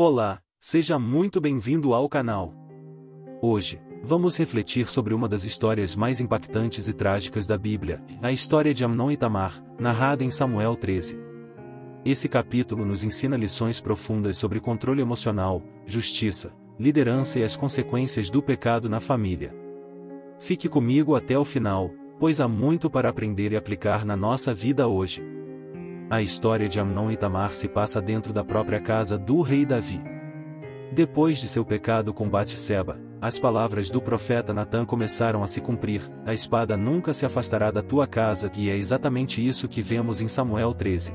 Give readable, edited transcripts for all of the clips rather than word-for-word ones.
Olá, seja muito bem-vindo ao canal. Hoje, vamos refletir sobre uma das histórias mais impactantes e trágicas da Bíblia, a história de Amnon e Tamar, narrada em Samuel 13. Esse capítulo nos ensina lições profundas sobre controle emocional, justiça, liderança e as consequências do pecado na família. Fique comigo até o final, pois há muito para aprender e aplicar na nossa vida hoje. A história de Amnon e Tamar se passa dentro da própria casa do rei Davi. Depois de seu pecado com Batseba, as palavras do profeta Natã começaram a se cumprir: a espada nunca se afastará da tua casa, e é exatamente isso que vemos em Samuel 13.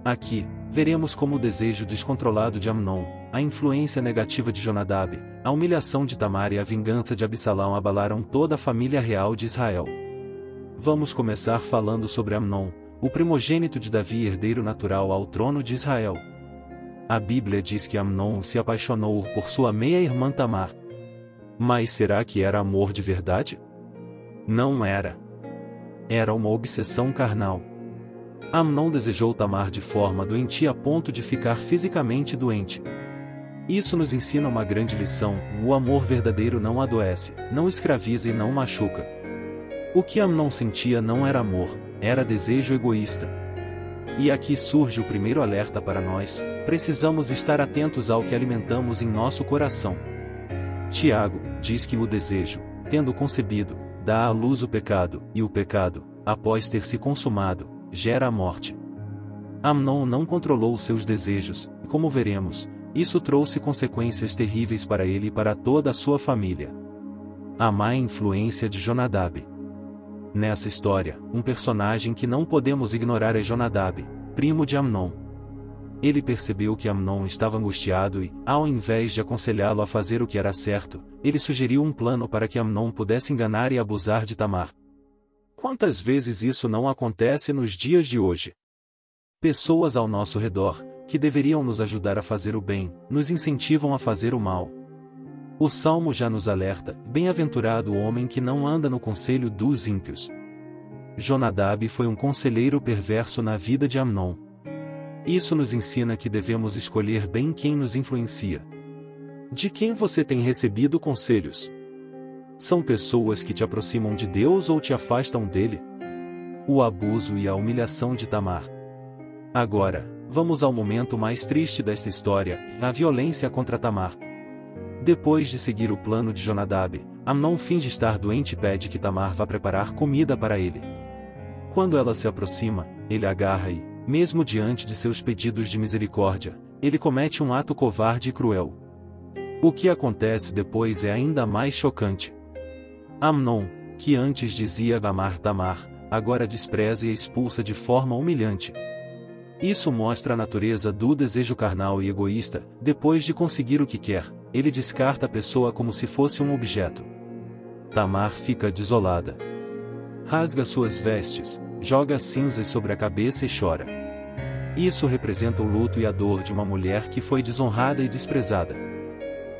Aqui, veremos como o desejo descontrolado de Amnon, a influência negativa de Jonadab, a humilhação de Tamar e a vingança de Absalão abalaram toda a família real de Israel. Vamos começar falando sobre Amnon, o primogênito de Davi e herdeiro natural ao trono de Israel. A Bíblia diz que Amnon se apaixonou por sua meia-irmã Tamar. Mas será que era amor de verdade? Não era. Era uma obsessão carnal. Amnon desejou Tamar de forma doentia a ponto de ficar fisicamente doente. Isso nos ensina uma grande lição: o amor verdadeiro não adoece, não escraviza e não machuca. O que Amnon sentia não era amor, era desejo egoísta. E aqui surge o primeiro alerta para nós: precisamos estar atentos ao que alimentamos em nosso coração. Tiago diz que o desejo, tendo concebido, dá à luz o pecado, e o pecado, após ter se consumado, gera a morte. Amnon não controlou seus desejos, e como veremos, isso trouxe consequências terríveis para ele e para toda a sua família. A má influência de Jonadab. Nessa história, um personagem que não podemos ignorar é Jonadab, primo de Amnon. Ele percebeu que Amnon estava angustiado e, ao invés de aconselhá-lo a fazer o que era certo, ele sugeriu um plano para que Amnon pudesse enganar e abusar de Tamar. Quantas vezes isso não acontece nos dias de hoje? Pessoas ao nosso redor, que deveriam nos ajudar a fazer o bem, nos incentivam a fazer o mal. O Salmo já nos alerta: bem-aventurado o homem que não anda no conselho dos ímpios. Jonadab foi um conselheiro perverso na vida de Amnon. Isso nos ensina que devemos escolher bem quem nos influencia. De quem você tem recebido conselhos? São pessoas que te aproximam de Deus ou te afastam dele? O abuso e a humilhação de Tamar. Agora, vamos ao momento mais triste desta história: a violência contra Tamar. Depois de seguir o plano de Jonadab, Amnon finge estar doente e pede que Tamar vá preparar comida para ele. Quando ela se aproxima, ele agarra e, mesmo diante de seus pedidos de misericórdia, ele comete um ato covarde e cruel. O que acontece depois é ainda mais chocante. Amnon, que antes dizia amar Tamar, agora despreza e a expulsa de forma humilhante. Isso mostra a natureza do desejo carnal e egoísta. Depois de conseguir o que quer, ele descarta a pessoa como se fosse um objeto. Tamar fica desolada. Rasga suas vestes, joga cinzas sobre a cabeça e chora. Isso representa o luto e a dor de uma mulher que foi desonrada e desprezada.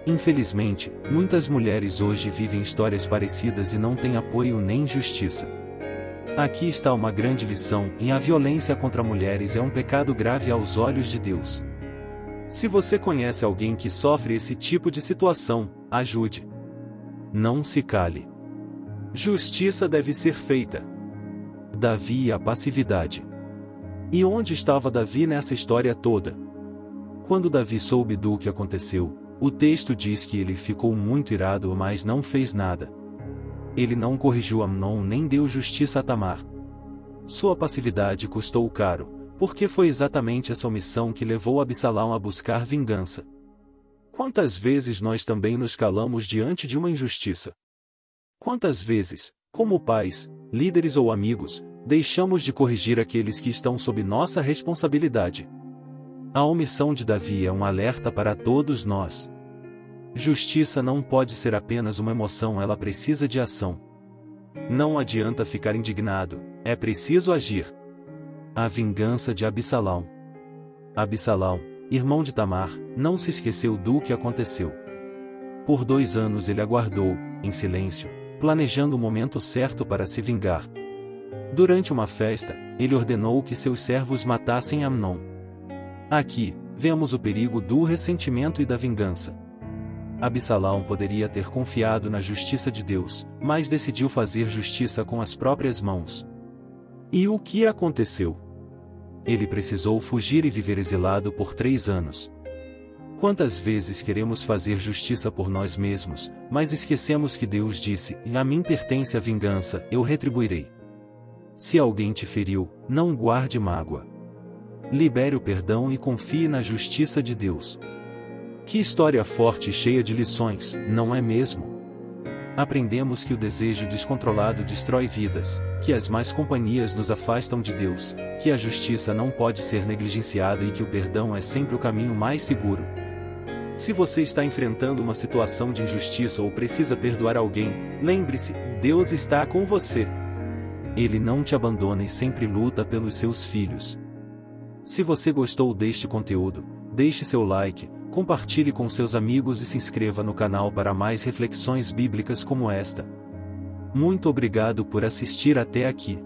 Infelizmente, muitas mulheres hoje vivem histórias parecidas e não têm apoio nem justiça. Aqui está uma grande lição: a violência contra mulheres é um pecado grave aos olhos de Deus. Se você conhece alguém que sofre esse tipo de situação, ajude. Não se cale. Justiça deve ser feita. Davi e a passividade. E onde estava Davi nessa história toda? Quando Davi soube do que aconteceu, o texto diz que ele ficou muito irado, mas não fez nada. Ele não corrigiu Amnon nem deu justiça a Tamar. Sua passividade custou caro, porque foi exatamente essa omissão que levou Absalão a buscar vingança. Quantas vezes nós também nos calamos diante de uma injustiça? Quantas vezes, como pais, líderes ou amigos, deixamos de corrigir aqueles que estão sob nossa responsabilidade? A omissão de Davi é um alerta para todos nós. Justiça não pode ser apenas uma emoção, ela precisa de ação. Não adianta ficar indignado, é preciso agir. A vingança de Absalão. Absalão, irmão de Tamar, não se esqueceu do que aconteceu. Por 2 anos ele aguardou, em silêncio, planejando o momento certo para se vingar. Durante uma festa, ele ordenou que seus servos matassem Amnon. Aqui, vemos o perigo do ressentimento e da vingança. Absalão poderia ter confiado na justiça de Deus, mas decidiu fazer justiça com as próprias mãos. E o que aconteceu? Ele precisou fugir e viver exilado por 3 anos. Quantas vezes queremos fazer justiça por nós mesmos, mas esquecemos que Deus disse: "A mim pertence a vingança, eu retribuirei." Se alguém te feriu, não guarde mágoa. Libere o perdão e confie na justiça de Deus. Que história forte e cheia de lições, não é mesmo? Aprendemos que o desejo descontrolado destrói vidas, que as más companhias nos afastam de Deus, que a justiça não pode ser negligenciada e que o perdão é sempre o caminho mais seguro. Se você está enfrentando uma situação de injustiça ou precisa perdoar alguém, lembre-se, Deus está com você. Ele não te abandona e sempre luta pelos seus filhos. Se você gostou deste conteúdo, deixe seu like, compartilhe com seus amigos e se inscreva no canal para mais reflexões bíblicas como esta. Muito obrigado por assistir até aqui.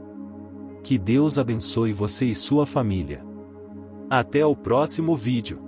Que Deus abençoe você e sua família. Até o próximo vídeo.